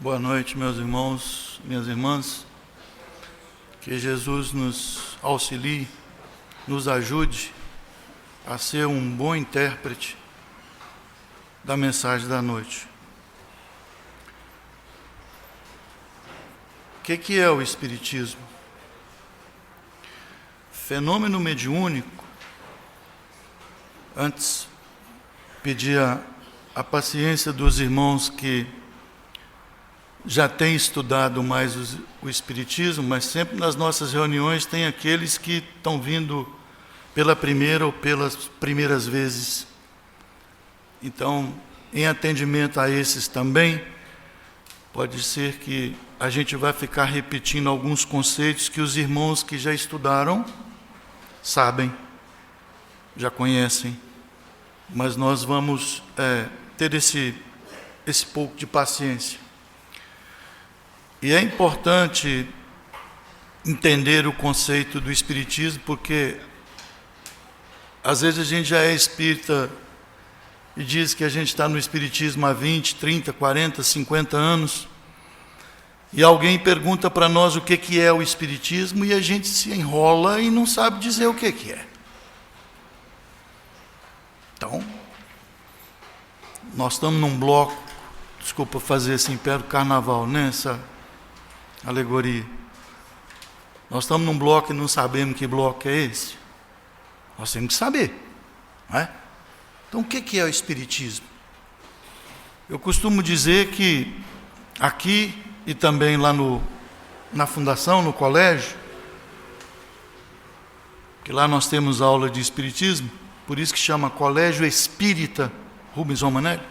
Boa noite, meus irmãos, minhas irmãs. Que Jesus nos auxilie, nos ajude a ser um bom intérprete da mensagem da noite. O que é o Espiritismo? Fenômeno mediúnico. Antes, pedir a paciência dos irmãos que já têm estudado mais o Espiritismo, mas sempre nas nossas reuniões tem aqueles que estão vindo pela primeira ou pelas primeiras vezes. Então, em atendimento a esses também, pode ser que a gente vai ficar repetindo alguns conceitos que os irmãos que já estudaram sabem, já conhecem, mas nós vamos ter esse pouco de paciência. E é importante entender o conceito do Espiritismo, porque às vezes a gente já é espírita e diz que a gente está no Espiritismo há 20, 30, 40, 50 anos, e alguém pergunta para nós o que é o Espiritismo e a gente se enrola e não sabe dizer o que é. Então, nós estamos num bloco, desculpa fazer assim, perto do carnaval, né? Essa alegoria. Nós estamos num bloco e não sabemos que bloco é esse. Nós temos que saber, não é? Então, o que é o Espiritismo? Eu costumo dizer que aqui e também lá na fundação, no colégio, que lá nós temos aula de Espiritismo, por isso que chama Colégio Espírita Rubens Romanelli.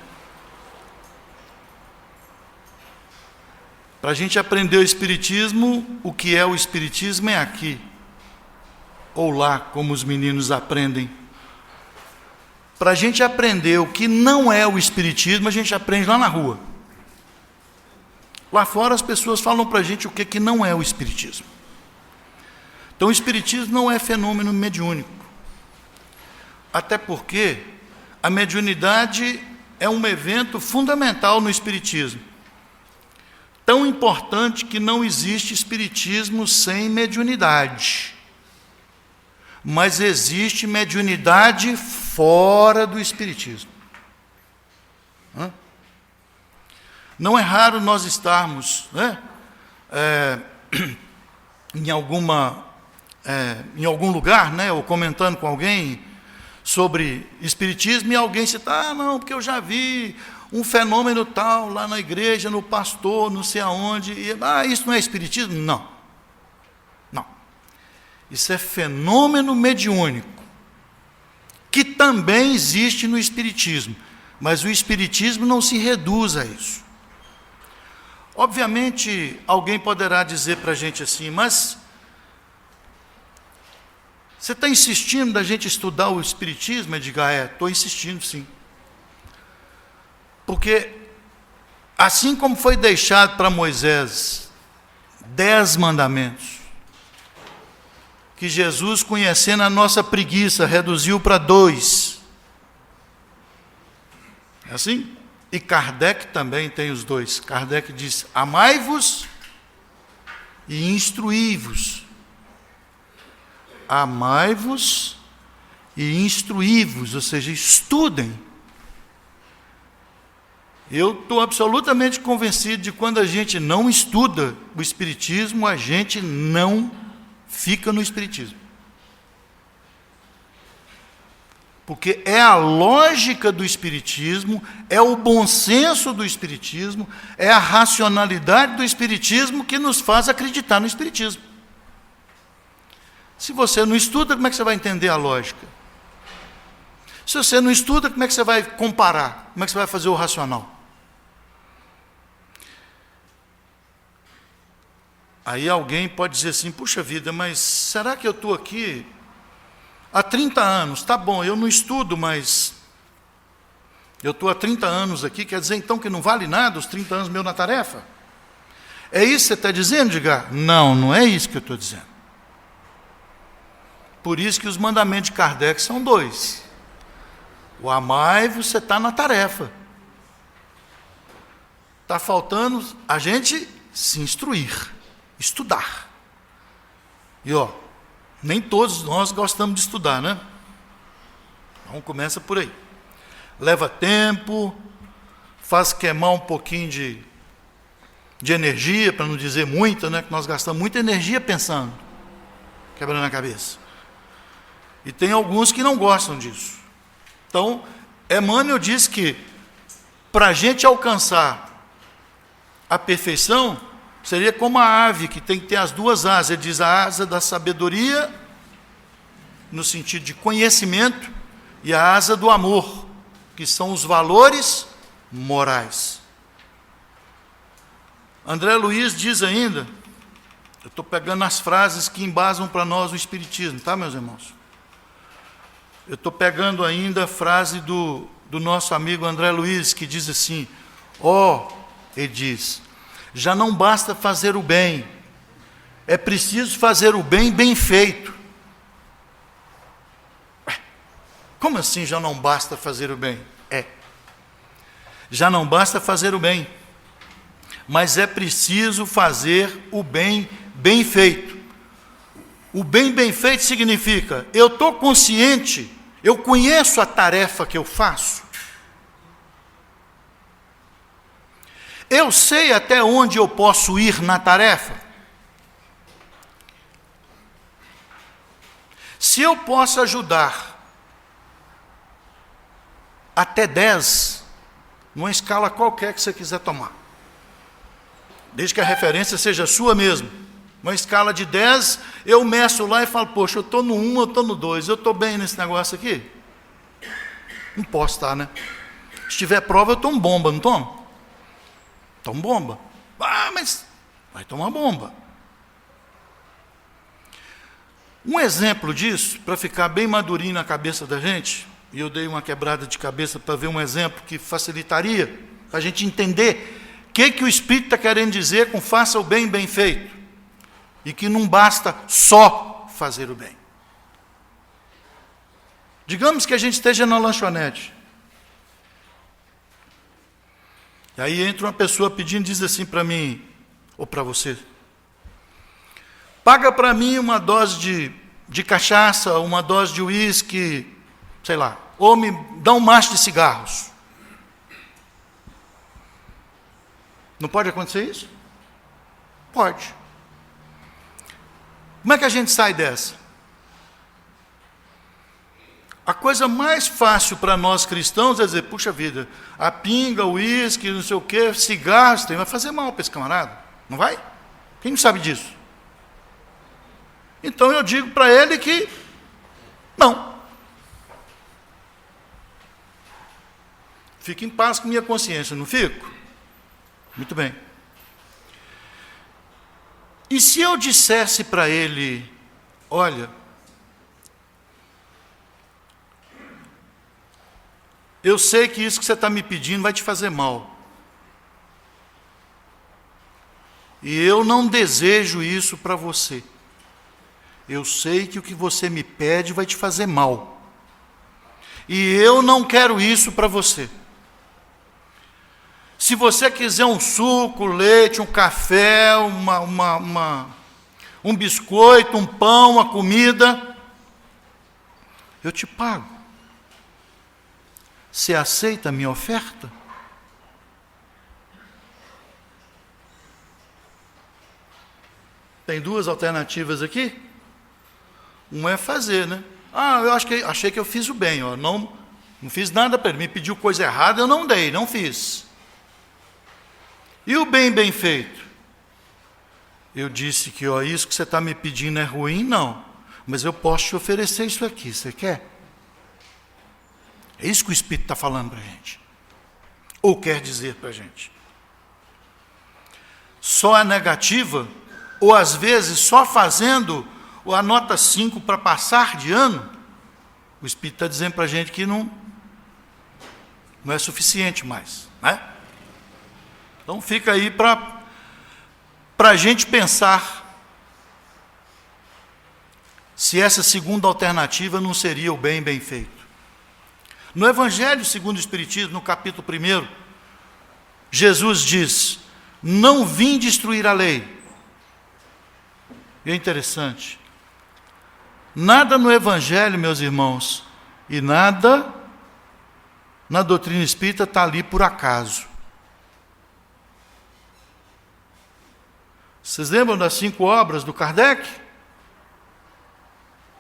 Para a gente aprender o Espiritismo, o que é o Espiritismo é aqui, ou lá, como os meninos aprendem. Para a gente aprender o que não é o Espiritismo, a gente aprende lá na rua. Lá fora as pessoas falam para a gente o que não é o Espiritismo. Então o Espiritismo não é fenômeno mediúnico. Até porque a mediunidade é um evento fundamental no Espiritismo. Tão importante que não existe espiritismo sem mediunidade. Mas existe mediunidade fora do espiritismo. Não é raro nós estarmos, né, em algum lugar, né, ou comentando com alguém sobre espiritismo, e alguém cita, não, porque eu já vi um fenômeno tal, lá na igreja, no pastor, não sei aonde, isso não é espiritismo? Não. Isso é fenômeno mediúnico, que também existe no espiritismo, mas o espiritismo não se reduz a isso. Obviamente, alguém poderá dizer para a gente assim, mas você está insistindo da gente estudar o espiritismo, Edgar? Estou insistindo, sim. Porque, assim como foi deixado para Moisés 10 mandamentos, que Jesus, conhecendo a nossa preguiça, reduziu para 2. É assim? E Kardec também tem os 2. Kardec diz, amai-vos e instruí-vos. Amai-vos e instruí-vos, ou seja, estudem. Eu estou absolutamente convencido de que quando a gente não estuda o Espiritismo, a gente não fica no Espiritismo. Porque é a lógica do Espiritismo, é o bom senso do Espiritismo, é a racionalidade do Espiritismo que nos faz acreditar no Espiritismo. Se você não estuda, como é que você vai entender a lógica? Se você não estuda, como é que você vai comparar? Como é que você vai fazer o racional? Aí alguém pode dizer assim, puxa vida, mas será que eu estou aqui há 30 anos? Tá bom, eu não estudo, mas eu estou há 30 anos aqui, quer dizer então que não vale nada os 30 anos meus na tarefa? É isso que você está dizendo, Edgar? Não, não é isso que eu estou dizendo. Por isso que os mandamentos de Kardec são 2. O amai, você está na tarefa. Está faltando a gente se instruir, estudar. E nem todos nós gostamos de estudar, né? Então começa por aí. Leva tempo, faz queimar um pouquinho de energia, para não dizer muita, né? Que nós gastamos muita energia pensando, quebrando a cabeça. E tem alguns que não gostam disso. Então, Emmanuel diz que para a gente alcançar a perfeição, seria como a ave, que tem que ter as duas asas. Ele diz a asa da sabedoria, no sentido de conhecimento, e a asa do amor, que são os valores morais. André Luiz diz ainda, eu estou pegando as frases que embasam para nós o Espiritismo, tá, meus irmãos? Eu estou pegando ainda a frase do nosso amigo André Luiz, que diz assim, ele diz, já não basta fazer o bem, é preciso fazer o bem bem feito. Como assim já não basta fazer o bem? Já não basta fazer o bem, mas é preciso fazer o bem bem feito. O bem bem feito significa, eu estou consciente, eu conheço a tarefa que eu faço, eu sei até onde eu posso ir na tarefa. Se eu posso ajudar até 10, numa escala qualquer que você quiser tomar, desde que a referência seja sua mesmo, uma escala de 10, eu meço lá e falo, poxa, eu estou no 1, eu estou no 2, eu estou bem nesse negócio aqui? Não posso estar, né? Se tiver prova, eu tomo bomba, não tomo? Tomo bomba. Mas vai tomar bomba. Um exemplo disso, para ficar bem madurinho na cabeça da gente, e eu dei uma quebrada de cabeça para ver um exemplo que facilitaria, para a gente entender o que o Espírito está querendo dizer com faça o bem bem feito, e que não basta só fazer o bem. Digamos que a gente esteja na lanchonete, e aí entra uma pessoa pedindo, diz assim para mim, ou para você, paga para mim uma dose de cachaça, uma dose de uísque, sei lá, ou me dá um maço de cigarros. Não pode acontecer isso? Pode. Como é que a gente sai dessa? A coisa mais fácil para nós cristãos é dizer, puxa vida, a pinga, o uísque, não sei o quê, cigarros, vai fazer mal para esse camarada. Não vai? Quem não sabe disso? Então eu digo para ele que não. Fico em paz com minha consciência, não fico? Muito bem. E se eu dissesse para ele, olha, eu sei que isso que você está me pedindo vai te fazer mal. E eu não desejo isso para você. Eu sei que o que você me pede vai te fazer mal. E eu não quero isso para você. Se você quiser um suco, leite, um café, um biscoito, um pão, uma comida, eu te pago. Você aceita a minha oferta? Tem duas alternativas aqui. Uma é fazer, né? Achei que eu fiz o bem, não fiz nada para ele, me pediu coisa errada, eu não dei, não fiz. E o bem bem feito? Eu disse que isso que você está me pedindo é ruim, não, mas eu posso te oferecer isso aqui, você quer? É isso que o Espírito está falando para a gente, ou quer dizer para a gente. Só a negativa, ou às vezes só fazendo a nota 5 para passar de ano, o Espírito está dizendo para a gente que não é suficiente mais, né? Então fica aí para a gente pensar se essa segunda alternativa não seria o bem bem feito. No Evangelho segundo o Espiritismo, no capítulo 1, Jesus diz: não vim destruir a lei. E é interessante, nada no Evangelho, meus irmãos, e nada na doutrina espírita está ali por acaso. Vocês lembram das 5 obras do Kardec?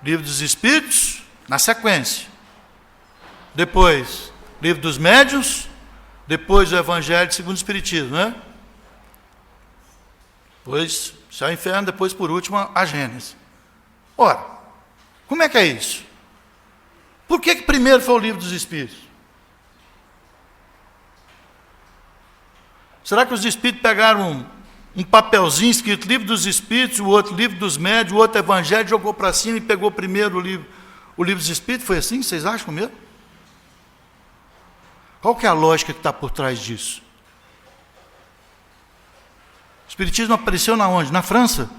Livro dos Espíritos, na sequência. Depois, Livro dos Médiuns, depois o Evangelho segundo o Espiritismo, né? Depois, Céu e Inferno, depois, por último, a Gênesis. Ora, como é que é isso? Por que primeiro foi o Livro dos Espíritos? Será que os Espíritos pegaram um papelzinho escrito Livro dos Espíritos, o outro Livro dos Médiuns, o outro Evangelho, jogou para cima e pegou primeiro o livro dos Espíritos? Foi assim? Vocês acham mesmo? Qual que é a lógica que está por trás disso? O Espiritismo apareceu na onde? Na França.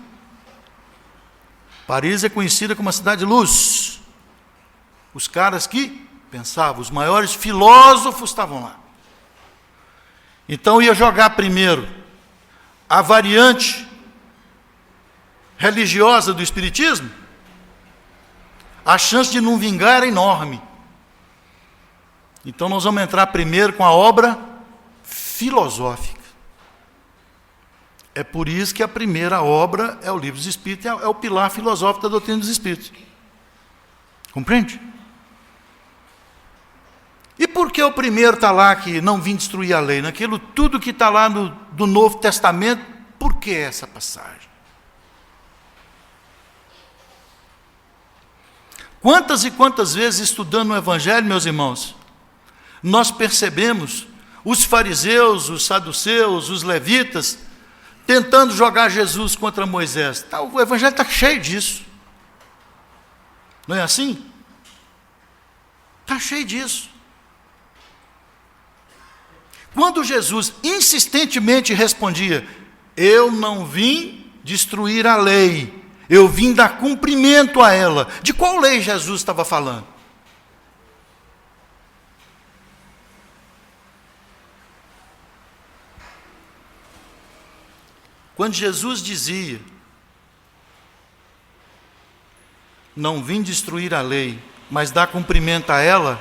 Paris é conhecida como a cidade de luz. Os caras que pensavam, os maiores filósofos estavam lá. Então ia jogar primeiro a variante religiosa do Espiritismo, a chance de não vingar era enorme. Então nós vamos entrar primeiro com a obra filosófica. É por isso que a primeira obra é o Livro dos Espíritos, é o pilar filosófico da doutrina dos Espíritos. Compreende? E por que o primeiro está lá que não vim destruir a lei? Naquilo tudo que está lá do Novo Testamento, por que essa passagem? Quantas e quantas vezes estudando o Evangelho, meus irmãos, nós percebemos os fariseus, os saduceus, os levitas, tentando jogar Jesus contra Moisés. O Evangelho está cheio disso. Não é assim? Está cheio disso. Quando Jesus insistentemente respondia: eu não vim destruir a lei, eu vim dar cumprimento a ela. De qual lei Jesus estava falando? Quando Jesus dizia: não vim destruir a lei, mas dar cumprimento a ela,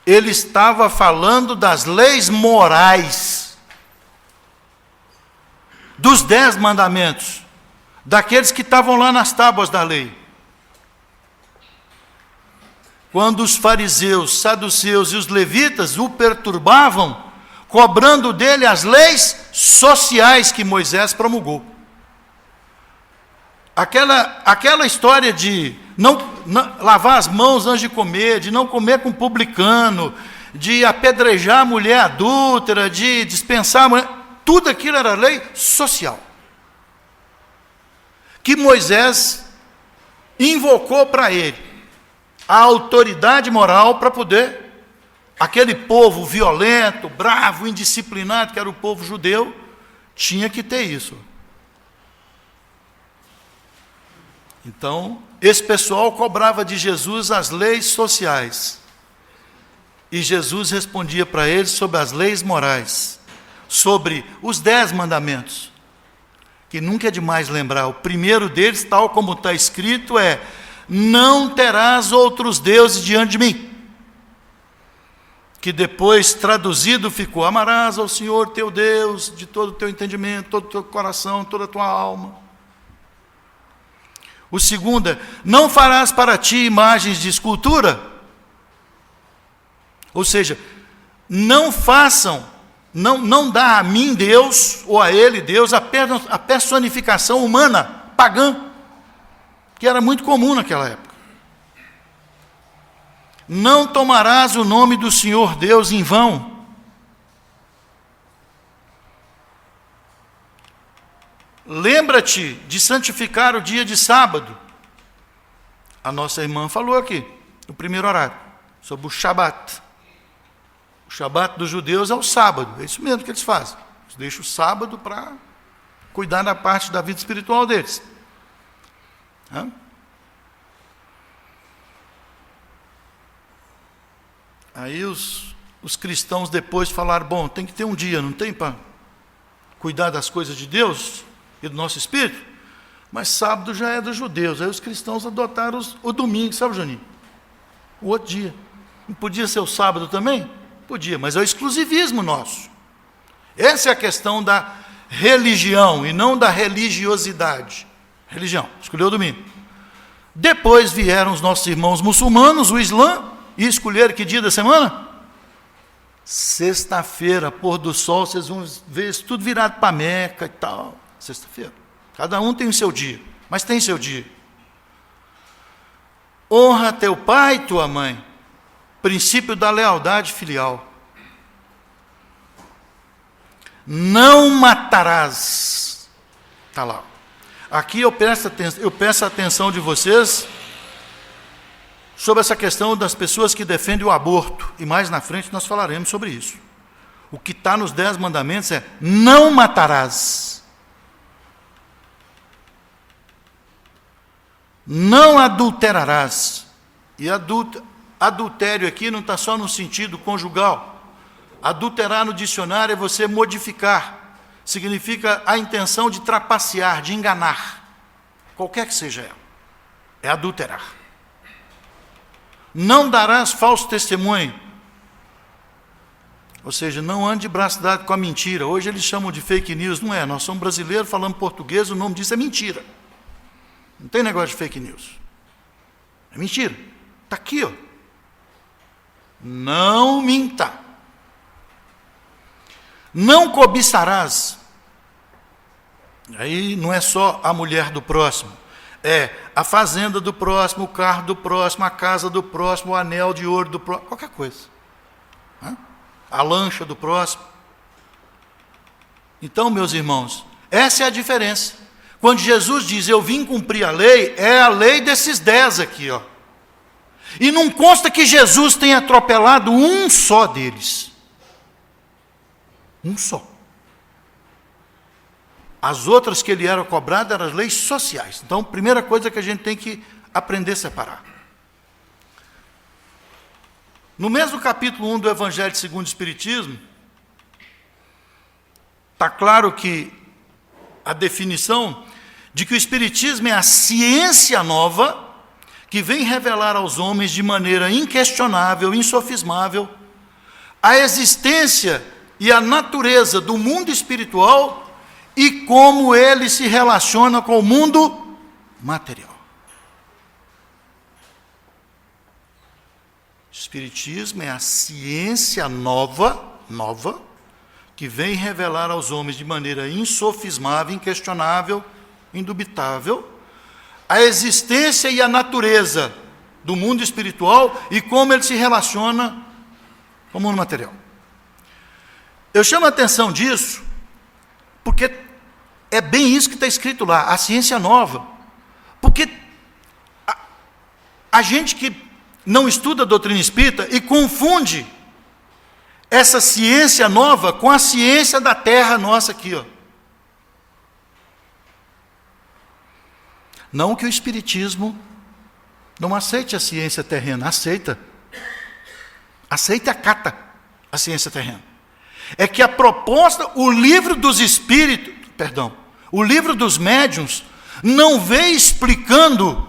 ele estava falando das leis morais, dos 10 mandamentos, daqueles que estavam lá nas tábuas da lei. Quando os fariseus, saduceus e os levitas o perturbavam, cobrando dele as leis sociais que Moisés promulgou. Aquela história de não lavar as mãos antes de comer, de não comer com publicano, de apedrejar a mulher adúltera, de dispensar a mulher, tudo aquilo era lei social, que Moisés invocou para ele a autoridade moral para poder, aquele povo violento, bravo, indisciplinado, que era o povo judeu, tinha que ter isso. Então, esse pessoal cobrava de Jesus as leis sociais. E Jesus respondia para eles sobre as leis morais, sobre os 10 mandamentos. Que nunca é demais lembrar. O primeiro deles, tal como está escrito, é: não terás outros deuses diante de mim. Que depois traduzido ficou: amarás ao Senhor teu Deus de todo o teu entendimento, todo o teu coração, toda a tua alma. O segundo é: não farás para ti imagens de escultura. Ou seja, não façam, não dá a mim Deus, ou a ele Deus, a personificação humana, pagã, que era muito comum naquela época. Não tomarás o nome do Senhor Deus em vão. Lembra-te de santificar o dia de sábado. A nossa irmã falou aqui, no primeiro horário, sobre o Shabat. O Shabat dos judeus é o sábado, é isso mesmo que eles fazem. Eles deixam o sábado para cuidar da parte da vida espiritual deles. Aí os os cristãos depois falaram, bom, tem que ter um dia, não tem, para cuidar das coisas de Deus e do nosso espírito? Mas sábado já é dos judeus, aí os cristãos adotaram o domingo, sabe, Juninho? O outro dia. Não podia ser o sábado também? Podia, mas é o exclusivismo nosso. Essa é a questão da religião e não da religiosidade. Religião, escolheu o domingo. Depois vieram os nossos irmãos muçulmanos, o Islã, e escolheram que dia da semana? Sexta-feira, pôr do sol, vocês vão ver isso tudo virado para Meca e tal. Sexta-feira. Cada um tem o seu dia, mas tem seu dia. Honra teu pai e tua mãe. Princípio da lealdade filial. Não matarás. Está lá. Aqui eu peço a atenção de vocês sobre essa questão das pessoas que defendem o aborto. E mais na frente nós falaremos sobre isso. O que está nos 10 mandamentos é: não matarás. Não adulterarás. E adultério aqui não está só no sentido conjugal. Adulterar no dicionário é você modificar. Significa a intenção de trapacear, de enganar. Qualquer que seja ela. É adulterar. Não darás falso testemunho. Ou seja, não ande de braço dado com a mentira. Hoje eles chamam de fake news. Não é, nós somos brasileiros, falamos português, o nome disso é mentira. Não tem negócio de fake news. É mentira. Está aqui, ó. Não minta. Não cobiçarás. Aí não é só a mulher do próximo. É a fazenda do próximo, o carro do próximo, a casa do próximo, o anel de ouro do próximo, qualquer coisa. A lancha do próximo. Então, meus irmãos, essa é a diferença. Quando Jesus diz, eu vim cumprir a lei, é a lei desses 10 aqui, ó. E não consta que Jesus tenha atropelado um só deles. Um só. As outras que ele era cobrado eram as leis sociais. Então, primeira coisa que a gente tem que aprender a separar. No mesmo capítulo 1 do Evangelho segundo o Espiritismo, está claro que a definição de que o Espiritismo é a ciência nova que vem revelar aos homens de maneira inquestionável, insofismável, a existência e a natureza do mundo espiritual e como ele se relaciona com o mundo material. O Espiritismo é a ciência nova, que vem revelar aos homens de maneira insofismável, inquestionável, indubitável, a existência e a natureza do mundo espiritual e como ele se relaciona com o mundo material. Eu chamo a atenção disso porque é bem isso que está escrito lá, a ciência nova. Porque a gente que não estuda a doutrina espírita e confunde essa ciência nova com a ciência da terra nossa aqui, ó. Não que o Espiritismo não aceite a ciência terrena, aceita. Aceita e acata a ciência terrena. É que a proposta, o livro dos espíritos, o livro dos médiuns, não vem explicando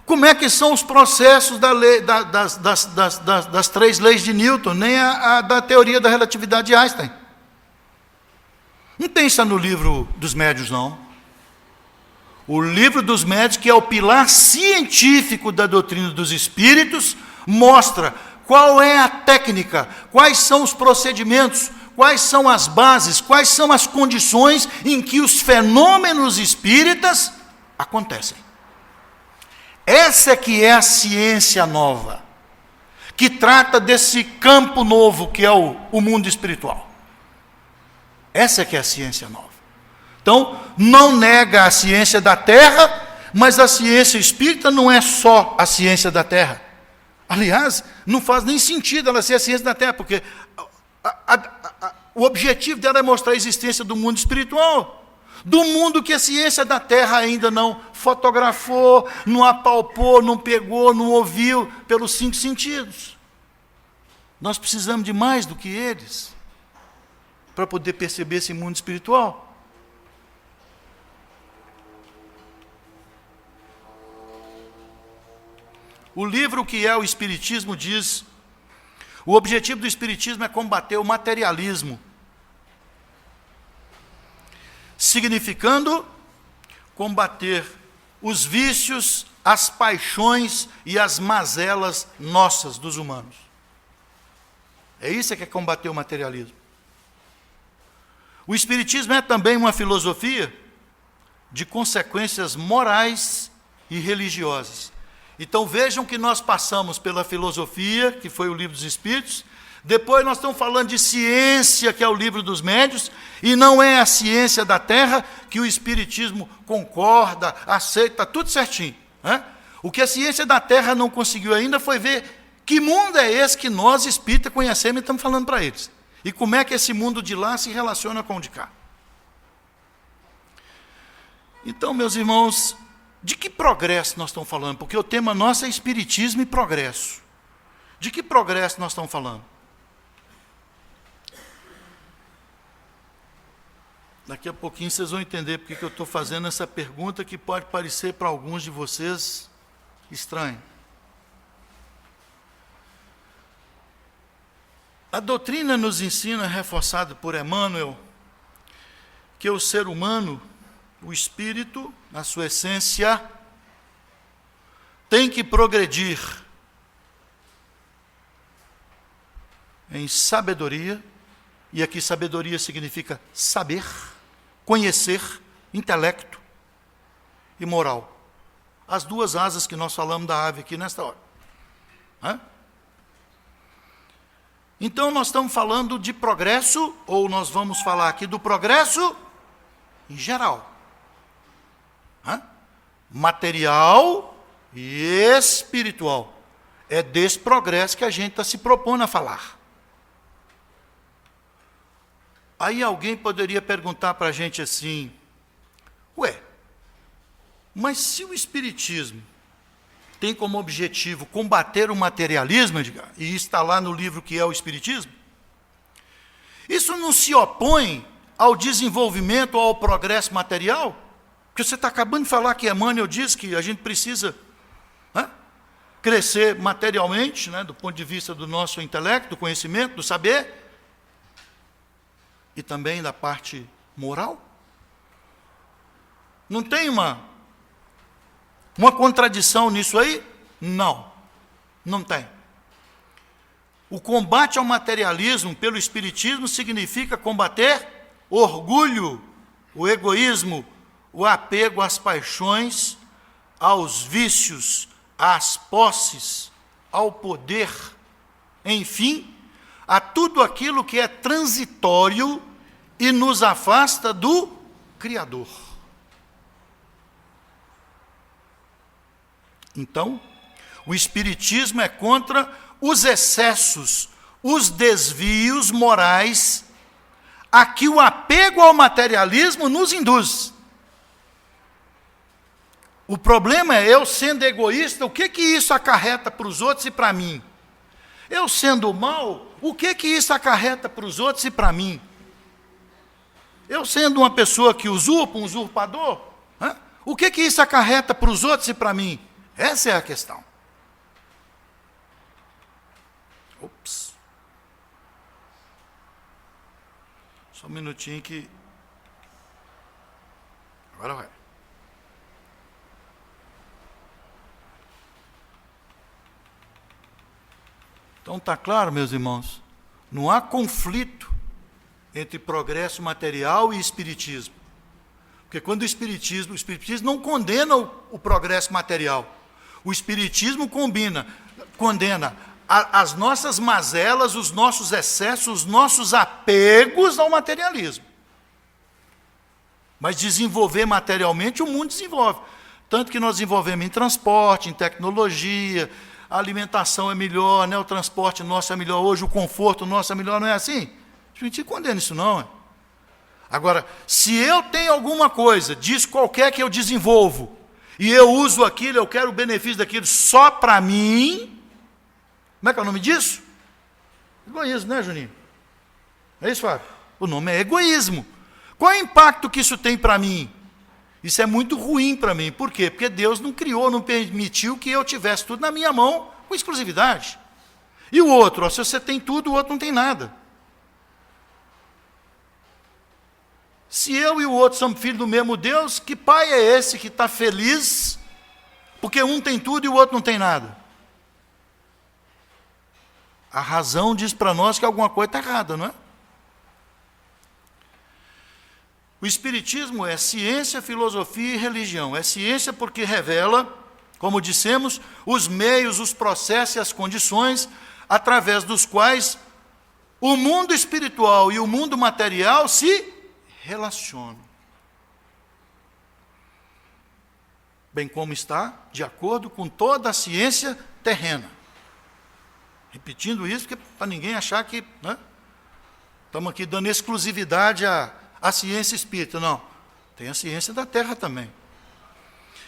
como é que são os processos da lei, das 3 leis de Newton, nem a da teoria da relatividade de Einstein. Não tem isso no livro dos médiuns, não. O livro dos médiuns, que é o pilar científico da doutrina dos espíritos, mostra qual é a técnica, quais são os procedimentos, quais são as bases, quais são as condições em que os fenômenos espíritas acontecem. Essa que é a ciência nova, que trata desse campo novo que é o mundo espiritual. Essa que é a ciência nova. Então, não nega a ciência da terra, mas a ciência espírita não é só a ciência da terra. Aliás, não faz nem sentido ela ser a ciência da terra, porque o objetivo dela é mostrar a existência do mundo espiritual, do mundo que a ciência da terra ainda não fotografou, não apalpou, não pegou, não ouviu pelos 5 sentidos. Nós precisamos de mais do que eles para poder perceber esse mundo espiritual. O livro que é o Espiritismo diz: o objetivo do Espiritismo é combater o materialismo, significando combater os vícios, as paixões e as mazelas nossas, dos humanos. É isso que é combater o materialismo. O Espiritismo é também uma filosofia de consequências morais e religiosas. Então vejam que nós passamos pela filosofia, que foi o livro dos Espíritos, depois nós estamos falando de ciência, que é o livro dos médiuns, e não é a ciência da Terra que o Espiritismo concorda, aceita, tudo certinho. Né? O que a ciência da Terra não conseguiu ainda foi ver que mundo é esse que nós, espíritas, conhecemos e estamos falando para eles. E como é que esse mundo de lá se relaciona com o de cá. Então, meus irmãos, de que progresso nós estamos falando? Porque o tema nosso é Espiritismo e progresso. De que progresso nós estamos falando? Daqui a pouquinho vocês vão entender porque que eu estou fazendo essa pergunta que pode parecer para alguns de vocês estranha. A doutrina nos ensina, reforçada por Emmanuel, que o ser humano, o espírito, na sua essência, tem que progredir em sabedoria, e aqui sabedoria significa saber, conhecer, intelecto e moral. As duas asas que nós falamos da ave aqui nesta hora. Hã? Então nós estamos falando de progresso, ou nós vamos falar aqui do progresso em geral. Hã? Material e espiritual. É desse progresso que a gente está se propondo a falar. Aí alguém poderia perguntar para a gente assim: ué, mas se o Espiritismo tem como objetivo combater o materialismo, e está lá no livro que é o Espiritismo, isso não se opõe ao desenvolvimento ou ao progresso material? Porque você está acabando de falar que Emmanuel diz que a gente precisa crescer materialmente, do ponto de vista do nosso intelecto, do conhecimento, do saber, e também da parte moral. Não tem uma contradição nisso aí? Não, não tem. O combate ao materialismo pelo Espiritismo significa combater o orgulho, o egoísmo, o apego às paixões, aos vícios, às posses, ao poder, enfim, a tudo aquilo que é transitório e nos afasta do Criador. Então, o Espiritismo é contra os excessos, os desvios morais a que o apego ao materialismo nos induz. O problema é eu sendo egoísta, o que isso acarreta para os outros e para mim? Eu sendo mal, o que isso acarreta para os outros e para mim? Eu sendo uma pessoa que usurpa, um usurpador, o que isso acarreta para os outros e para mim? Essa é a questão. Ops. Só um minutinho que... Agora vai. Então está claro, meus irmãos, não há conflito entre progresso material e espiritismo. Porque quando o espiritismo não condena o progresso material. O espiritismo condena as nossas mazelas, os nossos excessos, os nossos apegos ao materialismo. Mas desenvolver materialmente, o mundo desenvolve. Tanto que nós desenvolvemos em transporte, em tecnologia, a alimentação é melhor, o transporte nosso é melhor hoje, o conforto nosso é melhor, não é assim? A gente não condena isso não. Agora, se eu tenho alguma coisa, diz qualquer que eu desenvolvo, e eu uso aquilo, eu quero o benefício daquilo só para mim, como é que é o nome disso? Egoísmo, né, Juninho? É isso, Fábio? O nome é egoísmo. Qual é o impacto que isso tem para mim? Isso é muito ruim para mim. Por quê? Porque Deus não criou, não permitiu que eu tivesse tudo na minha mão com exclusividade. E o outro? Ó, se você tem tudo, o outro não tem nada. Se eu e o outro somos filhos do mesmo Deus, que pai é esse que está feliz porque um tem tudo e o outro não tem nada? A razão diz para nós que alguma coisa está errada, não é? O Espiritismo é ciência, filosofia e religião. É ciência porque revela, como dissemos, os meios, os processos e as condições através dos quais o mundo espiritual e o mundo material se relacionam. Bem como está de acordo com toda a ciência terrena. Repetindo isso, para ninguém achar que estamos aqui dando exclusividade à ciência espírita. Não, tem a ciência da Terra também.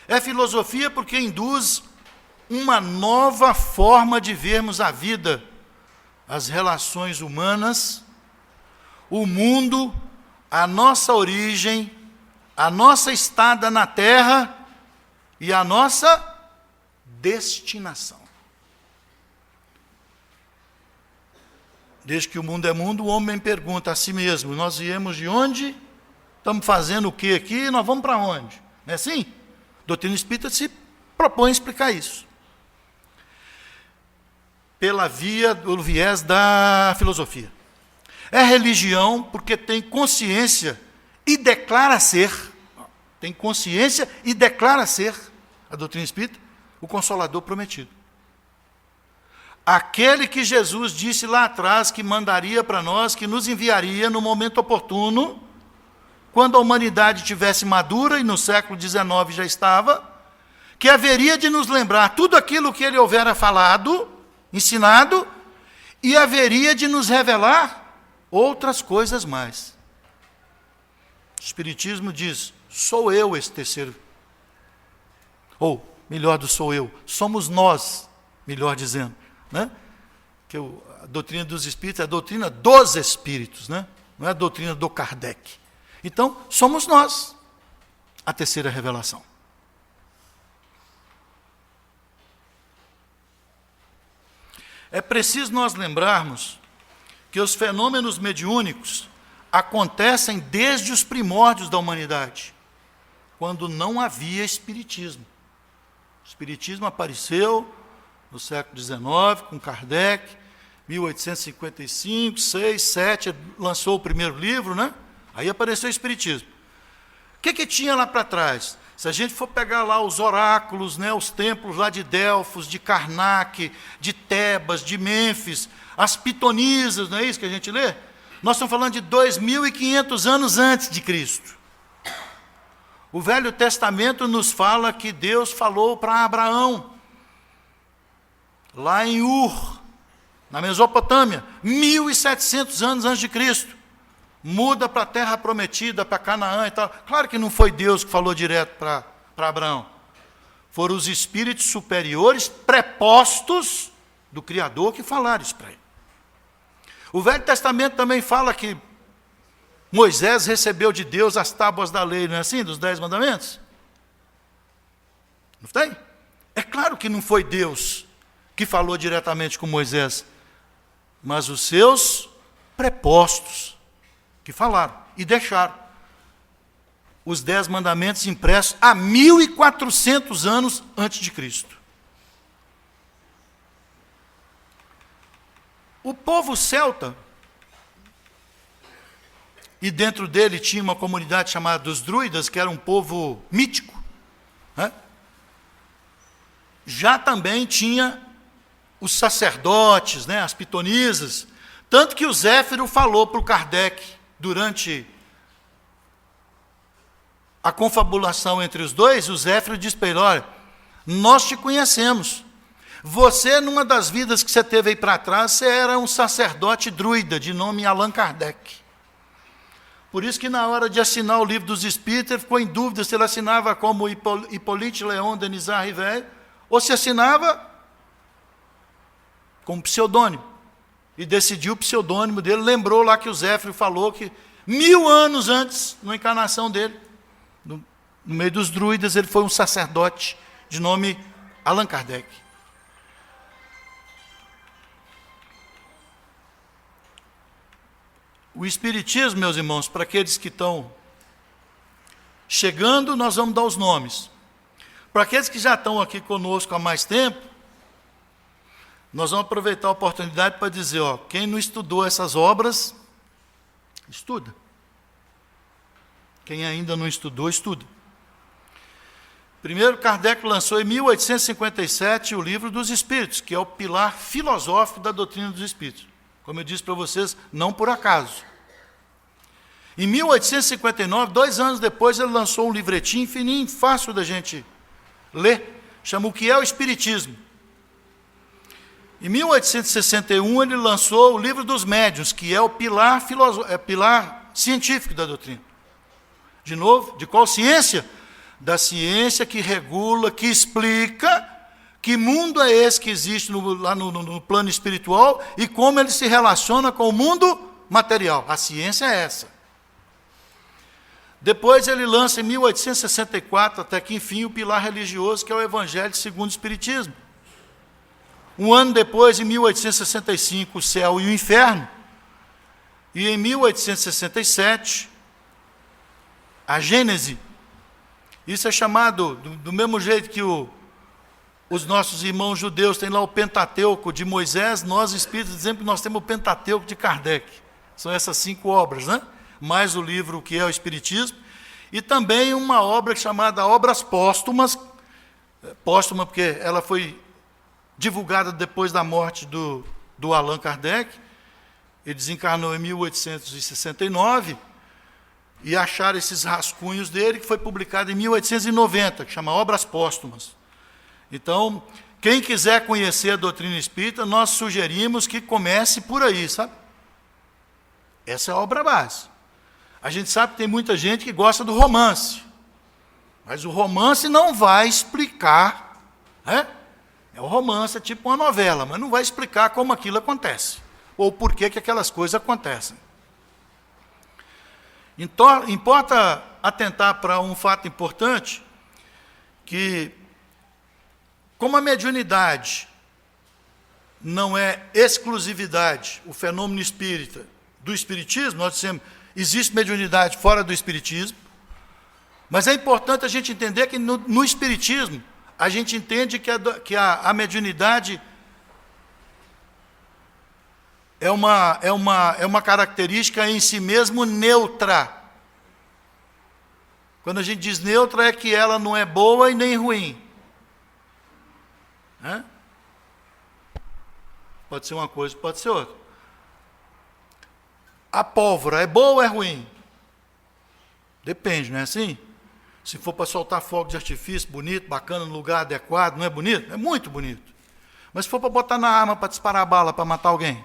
É filosofia porque induz uma nova forma de vermos a vida, as relações humanas, o mundo, a nossa origem, a nossa estada na Terra e a nossa destinação. Desde que o mundo é mundo, o homem pergunta a si mesmo: nós viemos de onde? Estamos fazendo o que aqui? Nós vamos para onde? Não é assim? A doutrina espírita se propõe a explicar isso. Pelo viés da filosofia. É religião porque tem consciência e declara ser, tem consciência e declara ser, a doutrina espírita, o Consolador prometido. Aquele que Jesus disse lá atrás que mandaria para nós, que nos enviaria no momento oportuno, quando a humanidade estivesse madura, e no século XIX já estava, que haveria de nos lembrar tudo aquilo que ele houvera falado, ensinado, e haveria de nos revelar outras coisas mais. O Espiritismo diz: sou eu esse terceiro. Ou, melhor do sou eu, somos nós, melhor dizendo. Né? Que a doutrina dos Espíritos é a doutrina dos Espíritos, né? Não é a doutrina do Kardec. Então, somos nós a terceira revelação. É preciso nós lembrarmos que os fenômenos mediúnicos acontecem desde os primórdios da humanidade, quando não havia espiritismo. O espiritismo apareceu no século XIX, com Kardec, 1855, 6, 7, lançou o primeiro livro, né? Aí apareceu o espiritismo. O que tinha lá para trás? Se a gente for pegar lá os oráculos, né, os templos lá de Delfos, de Karnak, de Tebas, de Mênfis, as pitonisas, não é isso que a gente lê? Nós estamos falando de 2.500 anos antes de Cristo. O Velho Testamento nos fala que Deus falou para Abraão, lá em Ur, na Mesopotâmia, 1.700 anos antes de Cristo. Muda para a terra prometida, para Canaã e tal. Claro que não foi Deus que falou direto para Abraão. Foram os espíritos superiores prepostos do Criador que falaram isso para ele. O Velho Testamento também fala que Moisés recebeu de Deus as tábuas da lei, não é assim? Dos 10 mandamentos. Não tem? É claro que não foi Deus que falou diretamente com Moisés, mas os seus prepostos que falaram e deixaram os 10 mandamentos impressos há 1.400 anos antes de Cristo. O povo celta, e dentro dele tinha uma comunidade chamada dos druidas, que era um povo mítico, né? Já também tinha os sacerdotes, né, as pitonisas, tanto que o Zéfiro falou para o Kardec, durante a confabulação entre os dois, o Zéfiro disse para ele: olha, nós te conhecemos, você, numa das vidas que você teve aí para trás, você era um sacerdote druida, de nome Allan Kardec. Por isso que na hora de assinar o Livro dos Espíritos, ele ficou em dúvida se ele assinava como Hippolyte Léon Denisard Rivet, ou se assinava com pseudônimo. e decidiu o pseudônimo dele, lembrou lá que o Zéfiro falou que 1000 anos antes, na encarnação dele, no meio dos druidas, ele foi um sacerdote de nome Allan Kardec. O Espiritismo, meus irmãos, para aqueles que estão chegando, nós vamos dar os nomes. Para aqueles que já estão aqui conosco há mais tempo, nós vamos aproveitar a oportunidade para dizer, ó, quem não estudou essas obras, estuda. Quem ainda não estudou, estuda. Primeiro, Kardec lançou em 1857 o Livro dos Espíritos, que é o pilar filosófico da doutrina dos Espíritos. Como eu disse para vocês, não por acaso. Em 1859, 2 anos depois, ele lançou um livretinho fininho, fácil da gente ler, chama O que é o Espiritismo. Em 1861, ele lançou o Livro dos Médiuns, que é o pilar científico da doutrina. De novo, de qual ciência? Da ciência que regula, que explica que mundo é esse que existe lá no plano espiritual e como ele se relaciona com o mundo material. A ciência é essa. Depois ele lança em 1864, até que enfim, o pilar religioso, que é o Evangelho segundo o Espiritismo. Um ano depois, em 1865, o Céu e o Inferno. E em 1867, a Gênese. Isso é chamado, do mesmo jeito que os nossos irmãos judeus têm lá o Pentateuco de Moisés, nós espíritos dizemos que nós temos o Pentateuco de Kardec. São essas 5 obras, né? Mais o livro que é o Espiritismo, e também uma obra chamada Obras Póstumas, póstuma porque ela foi divulgada depois da morte do Allan Kardec. Ele desencarnou em 1869, e acharam esses rascunhos dele, que foi publicado em 1890, que chama Obras Póstumas. Então, quem quiser conhecer a doutrina espírita, nós sugerimos que comece por aí, sabe? Essa é a obra base. A gente sabe que tem muita gente que gosta do romance, mas o romance não vai explicar, né? O romance é tipo uma novela, mas não vai explicar como aquilo acontece, ou por que aquelas coisas acontecem. Então, importa atentar para um fato importante, que como a mediunidade não é exclusividade, o fenômeno espírita, do espiritismo, nós dissemos, existe mediunidade fora do espiritismo, mas é importante a gente entender que no espiritismo, a gente entende que a mediunidade é uma característica em si mesmo neutra. Quando a gente diz neutra, é que ela não é boa e nem ruim. Né? Pode ser uma coisa, pode ser outra. A pólvora é boa ou é ruim? Depende, não é assim? Se for para soltar fogo de artifício, bonito, bacana, no lugar adequado, não é bonito? É muito bonito. Mas se for para botar na arma, para disparar a bala, para matar alguém?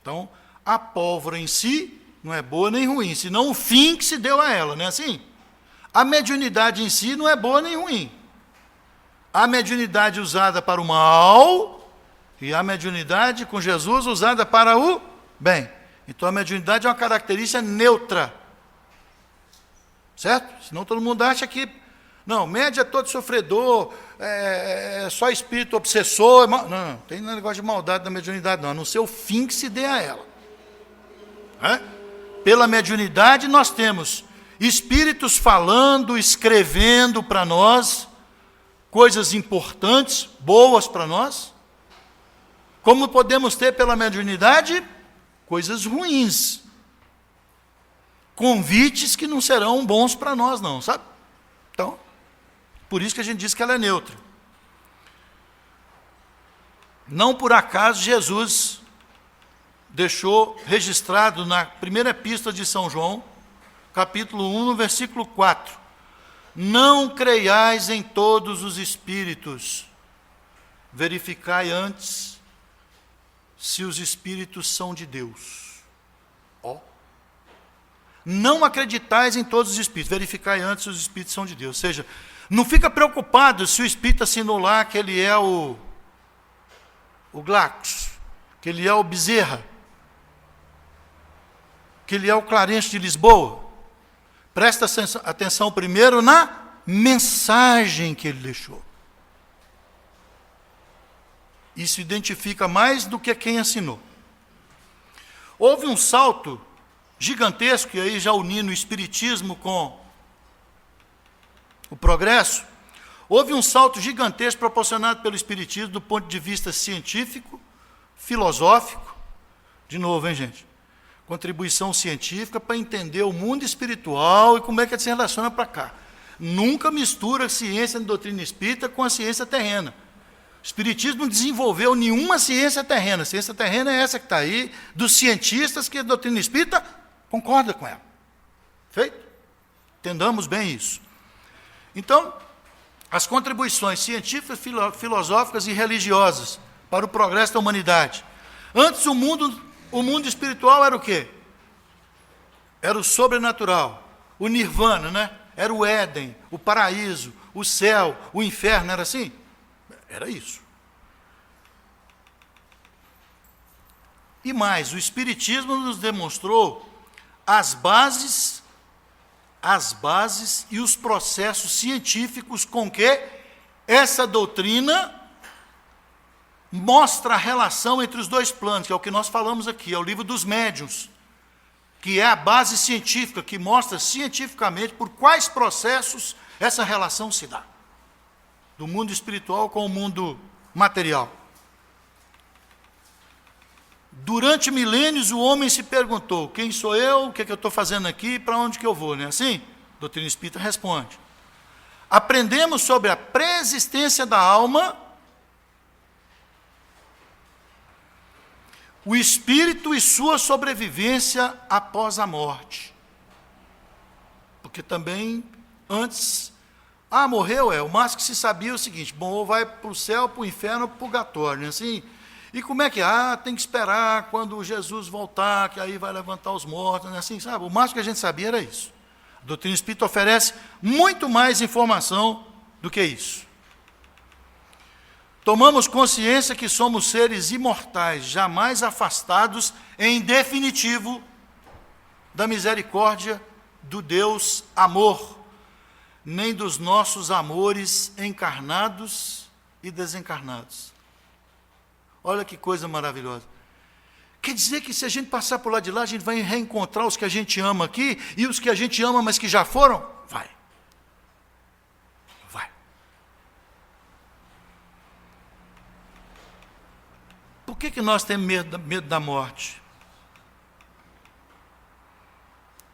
Então, a pólvora em si não é boa nem ruim, senão o fim que se deu a ela, não é assim? A mediunidade em si não é boa nem ruim. A mediunidade usada para o mal e a mediunidade com Jesus usada para o bem. Então a mediunidade é uma característica neutra. Certo? Senão todo mundo acha que não, média é todo sofredor, é só espírito obsessor. Não tem negócio de maldade na mediunidade, não, a não ser o fim que se dê a ela. Pela mediunidade nós temos espíritos falando, escrevendo para nós coisas importantes, boas para nós. Como podemos ter pela mediunidade coisas ruins. Convites que não serão bons para nós, não, sabe? Então, por isso que a gente diz que ela é neutra. Não por acaso Jesus deixou registrado na primeira epístola de São João, capítulo 1, no versículo 4. Não creiais em todos os espíritos, verificai antes se os espíritos são de Deus. Não acreditais em todos os espíritos, verificai antes se os espíritos são de Deus. Ou seja, não fica preocupado se o espírito assinou lá que ele é o o Glacos, que ele é o Bezerra, que ele é o Clarence de Lisboa. Presta atenção primeiro na mensagem que ele deixou. Isso identifica mais do que quem assinou. Houve um salto gigantesco, e aí já unindo o espiritismo com o progresso, houve um salto gigantesco proporcionado pelo espiritismo do ponto de vista científico, filosófico, de novo, hein, gente? Contribuição científica para entender o mundo espiritual e como é que ele se relaciona para cá. Nunca mistura a ciência da doutrina espírita com a ciência terrena. O espiritismo não desenvolveu nenhuma ciência terrena. A ciência terrena é essa que está aí, dos cientistas que a doutrina espírita concorda com ela. Feito? Entendamos bem isso. Então, as contribuições científicas, filosóficas e religiosas para o progresso da humanidade. Antes, o mundo espiritual era o quê? Era o sobrenatural, o nirvana, né? Era o Éden, o paraíso, o céu, o inferno, era assim? Era isso. E mais, o espiritismo nos demonstrou as bases e os processos científicos com que essa doutrina mostra a relação entre os dois planos, que é o que nós falamos aqui, é o livro dos médiuns, que é a base científica, que mostra cientificamente por quais processos essa relação se dá, do mundo espiritual com o mundo material. Durante milênios, o homem se perguntou, quem sou eu, o que é que eu estou fazendo aqui, para onde que eu vou, não é assim? A doutrina espírita responde. Aprendemos sobre a pré-existência da alma, o espírito e sua sobrevivência após a morte. Porque também, antes, morreu, o máximo que se sabia é o seguinte, bom, ou vai para o céu, para o inferno, ou para o purgatório, não é assim? E como é que é? Tem que esperar quando Jesus voltar, que aí vai levantar os mortos, não é assim, sabe? O máximo que a gente sabia era isso. A doutrina espírita oferece muito mais informação do que isso. Tomamos consciência que somos seres imortais, jamais afastados, em definitivo, da misericórdia do Deus amor, nem dos nossos amores encarnados e desencarnados. Olha que coisa maravilhosa. Quer dizer que se a gente passar por lá de lá, a gente vai reencontrar os que a gente ama aqui, e os que a gente ama, mas que já foram? Vai. Por que nós temos medo da morte?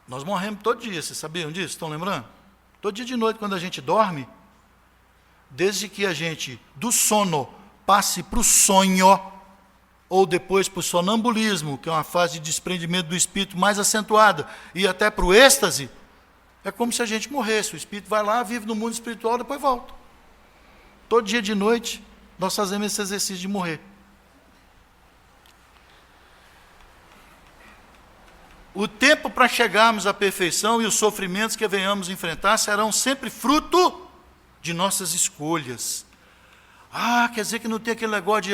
Nós morremos todo dia, vocês sabiam disso? Estão lembrando? Todo dia de noite, quando a gente dorme, desde que a gente, do sono, passe para o sonho, ou depois para o sonambulismo, que é uma fase de desprendimento do espírito mais acentuada, e até para o êxtase, é como se a gente morresse. O espírito vai lá, vive no mundo espiritual, depois volta. Todo dia de noite, nós fazemos esse exercício de morrer. O tempo para chegarmos à perfeição e os sofrimentos que venhamos enfrentar serão sempre fruto de nossas escolhas. Quer dizer que não tem aquele negócio de,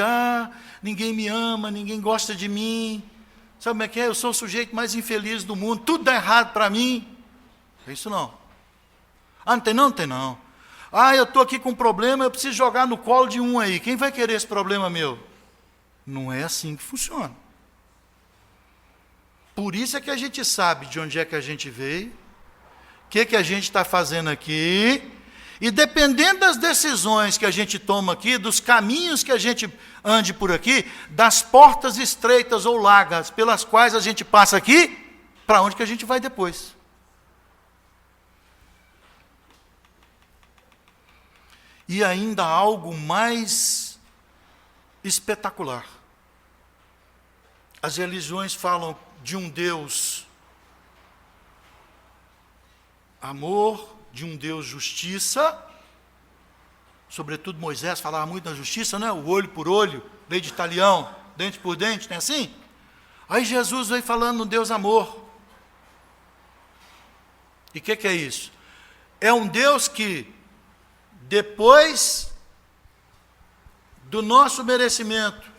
ninguém me ama, ninguém gosta de mim. Sabe como é que é? Eu sou o sujeito mais infeliz do mundo, tudo dá errado para mim. É isso não. Não tem não? Não tem não. Eu estou aqui com um problema, eu preciso jogar no colo de um aí. Quem vai querer esse problema meu? Não é assim que funciona. Por isso é que a gente sabe de onde é que a gente veio, o que a gente está fazendo aqui, e dependendo das decisões que a gente toma aqui, dos caminhos que a gente ande por aqui, das portas estreitas ou largas pelas quais a gente passa aqui, para onde que a gente vai depois. E ainda algo mais espetacular. As religiões falam de um Deus amor, de um Deus justiça, sobretudo Moisés falava muito da justiça, né? O olho por olho, lei de talião, dente por dente, não é assim? Aí Jesus veio falando no Deus amor. E o que é isso? É um Deus que, depois do nosso merecimento,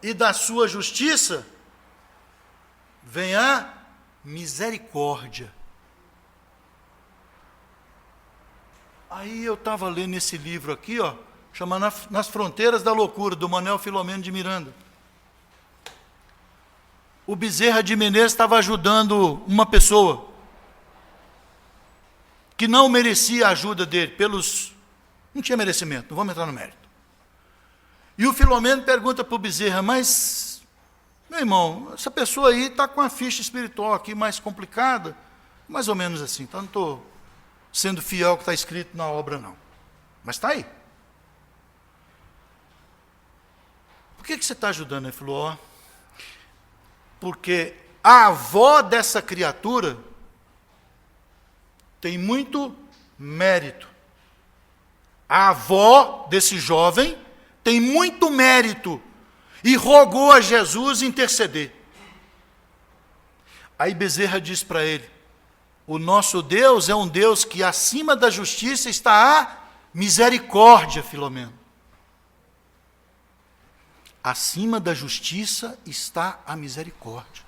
e da sua justiça vem a misericórdia. Aí eu estava lendo esse livro aqui, ó, chamado Nas Fronteiras da Loucura, do Manuel Filomeno de Miranda. O Bezerra de Menezes estava ajudando uma pessoa que não merecia a ajuda dele, não tinha merecimento, não vamos entrar no mérito. E o Filomeno pergunta para o Bezerra, mas, meu irmão, essa pessoa aí está com a ficha espiritual aqui mais complicada, mais ou menos assim, então não estou sendo fiel ao que está escrito na obra, não. Mas está aí. Por que você está ajudando? Ele falou, ó, porque a avó dessa criatura tem muito mérito. A avó desse jovem tem muito mérito e rogou a Jesus interceder. Aí Bezerra diz para ele, o nosso Deus é um Deus que acima da justiça está a misericórdia, Filomeno. Acima da justiça está a misericórdia.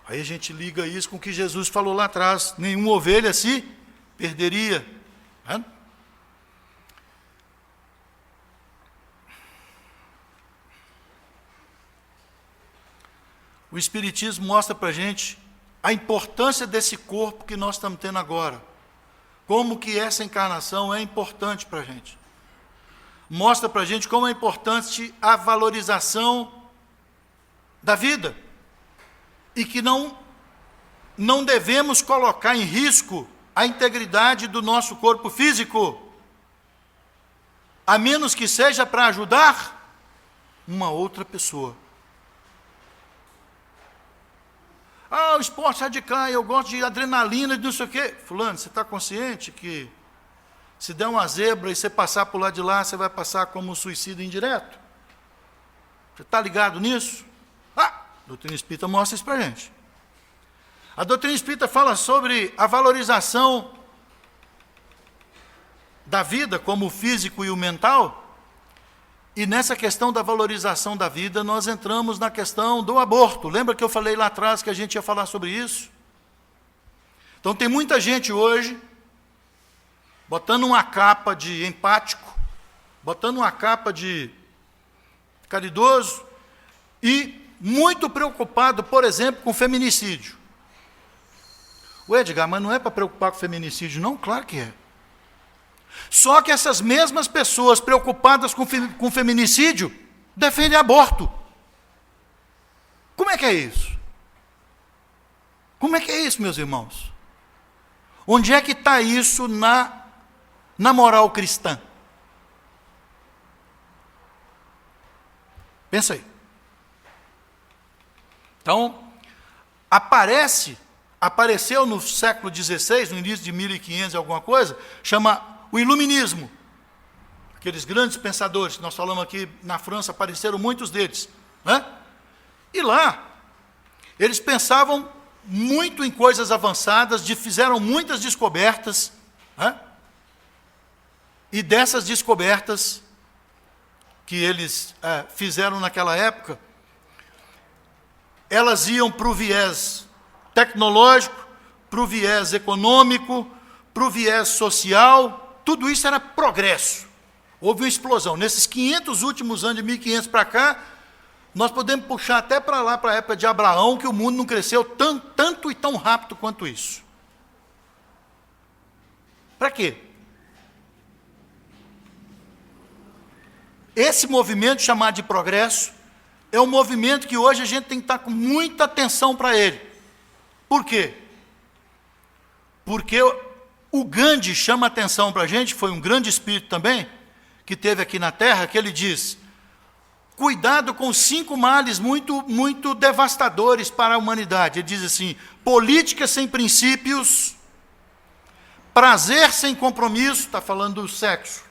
Aí a gente liga isso com o que Jesus falou lá atrás, nenhuma ovelha se perderia. O Espiritismo mostra para a gente a importância desse corpo que nós estamos tendo agora. Como que essa encarnação é importante para a gente. Mostra para a gente como é importante a valorização da vida. E que não devemos colocar em risco a integridade do nosso corpo físico, a menos que seja para ajudar uma outra pessoa. Ah, o esporte radical, eu gosto de adrenalina, de não sei o quê. Fulano, você está consciente que se der uma zebra e você passar por lá de lá, você vai passar como um suicídio indireto? Você está ligado nisso? A doutrina espírita mostra isso para a gente. A doutrina espírita fala sobre a valorização da vida, como o físico e o mental, e nessa questão da valorização da vida, nós entramos na questão do aborto. Lembra que eu falei lá atrás que a gente ia falar sobre isso? Então tem muita gente hoje botando uma capa de empático, botando uma capa de caridoso e muito preocupado, por exemplo, com feminicídio. O Edgar, mas não é para preocupar com feminicídio, não? Claro que é. Só que essas mesmas pessoas preocupadas com feminicídio defendem aborto. Como é que é isso? Como é que é isso, meus irmãos? Onde é que está isso na moral cristã? Pensa aí. Então, apareceu no século XVI, no início de 1500 alguma coisa, chama o Iluminismo. Aqueles grandes pensadores que nós falamos aqui na França, apareceram muitos deles. Né? E lá, eles pensavam muito em coisas avançadas, fizeram muitas descobertas, né? E dessas descobertas que eles fizeram naquela época, elas iam para o viés tecnológico, para o viés econômico, para o viés social, tudo isso era progresso. Houve uma explosão. Nesses 500 últimos anos, de 1500 para cá, nós podemos puxar até para lá, para a época de Abraão, que o mundo não cresceu tanto e tão rápido quanto isso. Para quê? Esse movimento chamado de progresso é um movimento que hoje a gente tem que estar com muita atenção para ele. Por quê? Porque o Gandhi chama atenção para a gente, foi um grande espírito também, que teve aqui na Terra, que ele diz, cuidado com 5 males muito devastadores para a humanidade. Ele diz assim, política sem princípios, prazer sem compromisso, está falando do sexo,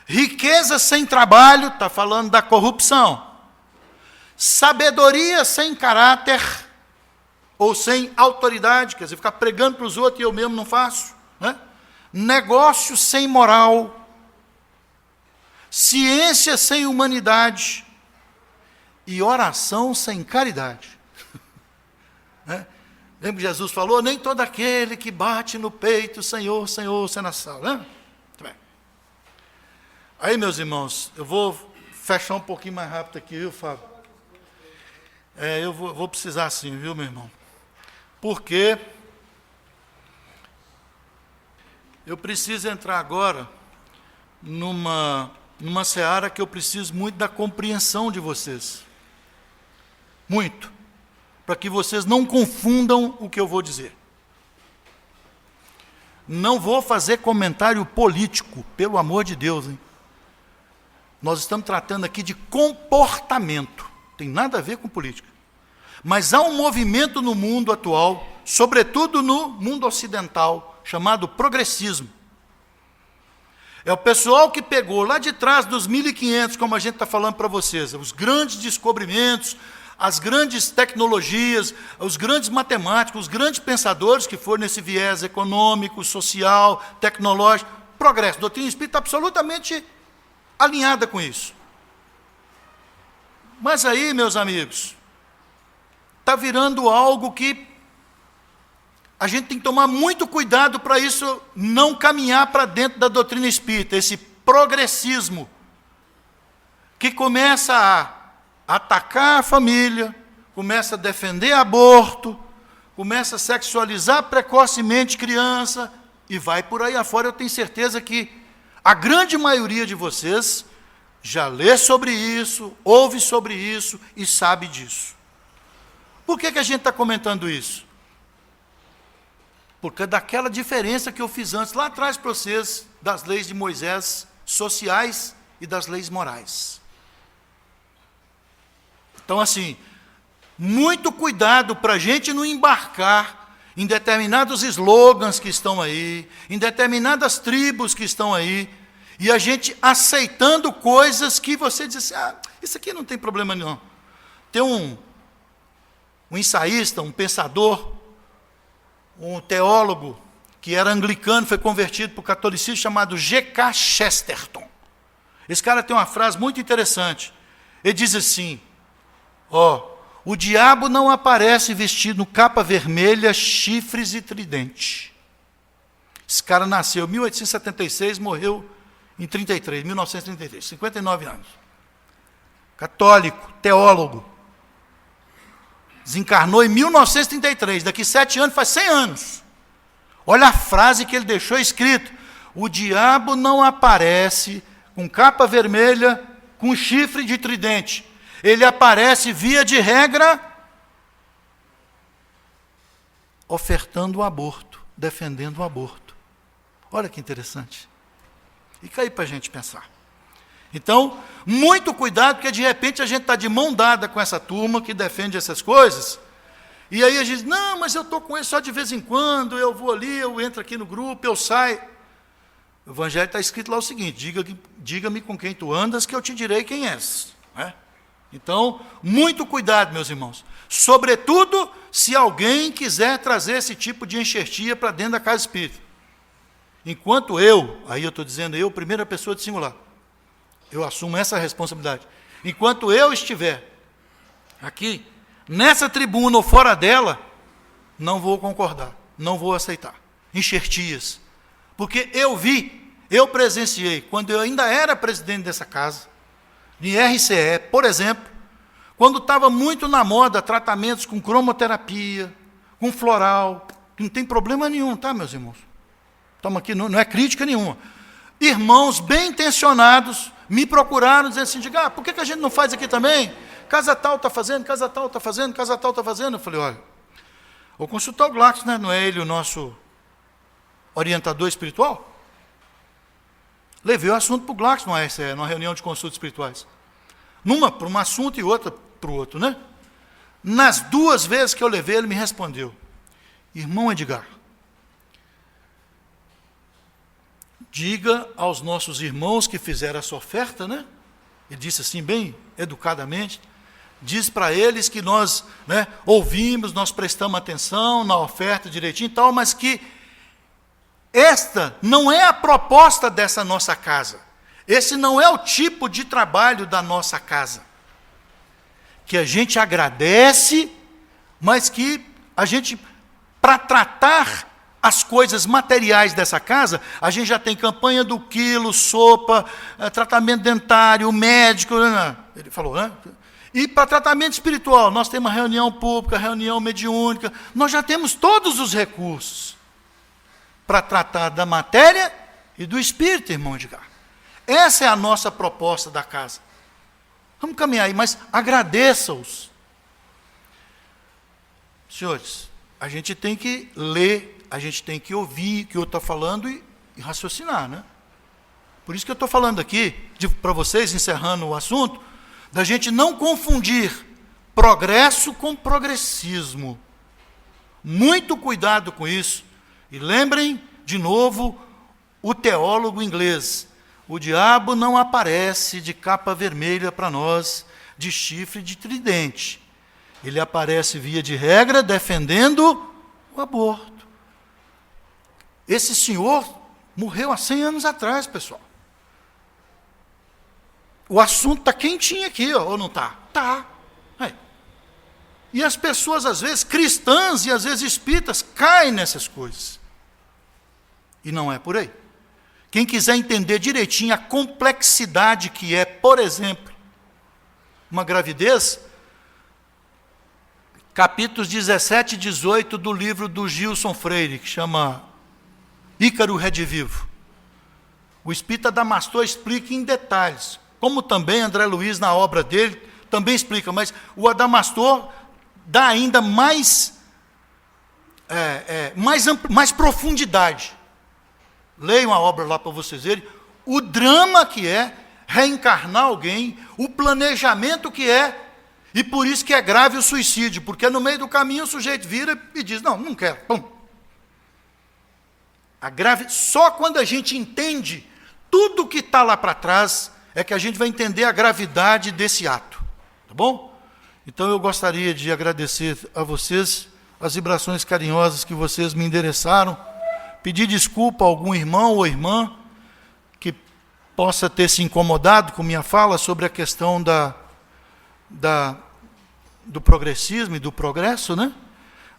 riqueza sem trabalho, está falando da corrupção, sabedoria sem caráter, ou sem autoridade, quer dizer, ficar pregando para os outros e eu mesmo não faço, né? Negócio sem moral, ciência sem humanidade e oração sem caridade. Né? Lembra que Jesus falou, nem todo aquele que bate no peito, Senhor, Senhor, você na sala. Né? Muito bem. Aí, meus irmãos, eu vou fechar um pouquinho mais rápido aqui, viu, Fábio? Eu vou precisar sim, viu, meu irmão? Porque eu preciso entrar agora numa seara que eu preciso muito da compreensão de vocês. Muito. Para que vocês não confundam o que eu vou dizer. Não vou fazer comentário político, pelo amor de Deus, hein? Nós estamos tratando aqui de comportamento. Tem nada a ver com política. Mas há um movimento no mundo atual, sobretudo no mundo ocidental, chamado progressismo. É o pessoal que pegou lá de trás dos 1500, como a gente está falando para vocês, os grandes descobrimentos, as grandes tecnologias, os grandes matemáticos, os grandes pensadores que foram nesse viés econômico, social, tecnológico, progresso. A doutrina espírita está absolutamente alinhada com isso. Mas aí, meus amigos, está virando algo que a gente tem que tomar muito cuidado para isso não caminhar para dentro da doutrina espírita, esse progressismo que começa a atacar a família, começa a defender aborto, começa a sexualizar precocemente criança e vai por aí afora. Eu tenho certeza que a grande maioria de vocês já lê sobre isso, ouve sobre isso e sabe disso. Por que a gente está comentando isso? Porque daquela diferença que eu fiz antes, lá atrás para vocês, das leis de Moisés sociais e das leis morais. Então, assim, muito cuidado para a gente não embarcar em determinados slogans que estão aí, em determinadas tribos que estão aí, e a gente aceitando coisas que você diz assim, isso aqui não tem problema nenhum. Tem um ensaísta, um pensador, um teólogo que era anglicano, foi convertido para o catolicismo, chamado G.K. Chesterton. Esse cara tem uma frase muito interessante. Ele diz assim, o diabo não aparece vestido capa vermelha, chifres e tridente. Esse cara nasceu em 1876, morreu em 1933, 59 anos. Católico, teólogo. Desencarnou em 1933, daqui 7 anos faz 100 anos. Olha a frase que ele deixou escrito. O diabo não aparece com capa vermelha, com chifre de tridente. Ele aparece, via de regra, ofertando o aborto, defendendo o aborto. Olha que interessante. Fica aí para a gente pensar. Então, muito cuidado, porque de repente a gente está de mão dada com essa turma que defende essas coisas, e aí a gente diz, não, mas eu estou com ele só de vez em quando, eu vou ali, eu entro aqui no grupo, eu saio. O Evangelho está escrito lá o seguinte, diga-me com quem tu andas, que eu te direi quem és. Né? Então, muito cuidado, meus irmãos. Sobretudo, se alguém quiser trazer esse tipo de enxertia para dentro da casa espírita. Enquanto aí eu estou dizendo eu, primeira pessoa de singular, eu assumo essa responsabilidade. Enquanto eu estiver aqui, nessa tribuna ou fora dela, não vou concordar, não vou aceitar. Enxertias. Porque eu presenciei, quando eu ainda era presidente dessa casa, de RCE, por exemplo, quando estava muito na moda tratamentos com cromoterapia, com floral, que não tem problema nenhum, tá, meus irmãos? Estamos aqui, não é crítica nenhuma. Irmãos bem intencionados me procuraram, dizendo assim, por que a gente não faz aqui também? Casa tal está fazendo, casa tal está fazendo, casa tal está fazendo. Eu falei, olha, vou consultar o Glax, né? Não é ele o nosso orientador espiritual? Levei o assunto para o Glax, numa reunião de consultas espirituais. Numa para um assunto e outra para o outro, né? Nas 2 vezes que eu levei, ele me respondeu, irmão Edgar, diga aos nossos irmãos que fizeram essa oferta, né? Ele disse assim, bem educadamente, diz para eles que nós, né, ouvimos, nós prestamos atenção na oferta direitinho e tal, mas que esta não é a proposta dessa nossa casa. Esse não é o tipo de trabalho da nossa casa. que a gente agradece, mas que a gente, para tratar as coisas materiais dessa casa, a gente já tem campanha do quilo, sopa, tratamento dentário, médico, ele falou, né? E para tratamento espiritual, nós temos reunião pública, reunião mediúnica, nós já temos todos os recursos para tratar da matéria e do espírito, irmão Edgar. Essa é a nossa proposta da casa. Vamos caminhar aí, mas agradeça-os. Senhores, a gente tem que ler, a gente tem que ouvir o que o outro está falando e raciocinar, né? Por isso que eu estou falando aqui, para vocês, encerrando o assunto, da gente não confundir progresso com progressismo. Muito cuidado com isso. E lembrem, de novo, o teólogo inglês. O diabo não aparece de capa vermelha para nós, de chifre de tridente. Ele aparece, via de regra, defendendo o aborto. Esse senhor morreu há 100 anos atrás, pessoal. O assunto está quentinho aqui, ó, ou não está? Está. E as pessoas, às vezes, cristãs e às vezes espíritas, caem nessas coisas. E não é por aí. Quem quiser entender direitinho a complexidade que é, por exemplo, uma gravidez, capítulos 17 e 18 do livro do Gilson Freire, que chama Ícaro Redivivo. O espírita Adamastor explica em detalhes, como também André Luiz, na obra dele, também explica, mas o Adamastor dá ainda mais profundidade. Leiam a obra lá para vocês verem o drama que é reencarnar alguém, o planejamento que é, e por isso que é grave o suicídio, porque no meio do caminho o sujeito vira e diz, não quero, pum. Só quando a gente entende tudo que está lá para trás, é que a gente vai entender a gravidade desse ato, tá bom? Então eu gostaria de agradecer a vocês as vibrações carinhosas que vocês me endereçaram, pedir desculpa a algum irmão ou irmã que possa ter se incomodado com minha fala sobre a questão do progressismo e do progresso, né?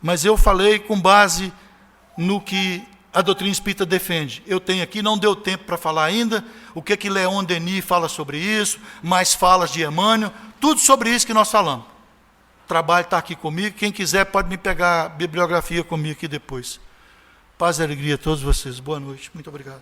Mas eu falei com base no que a doutrina espírita defende. Eu tenho aqui, não deu tempo para falar ainda, o que Leon Denis fala sobre isso, mais falas de Emmanuel, tudo sobre isso que nós falamos. O trabalho está aqui comigo, quem quiser pode me pegar a bibliografia comigo aqui depois. Paz e alegria a todos vocês. Boa noite. Muito obrigado.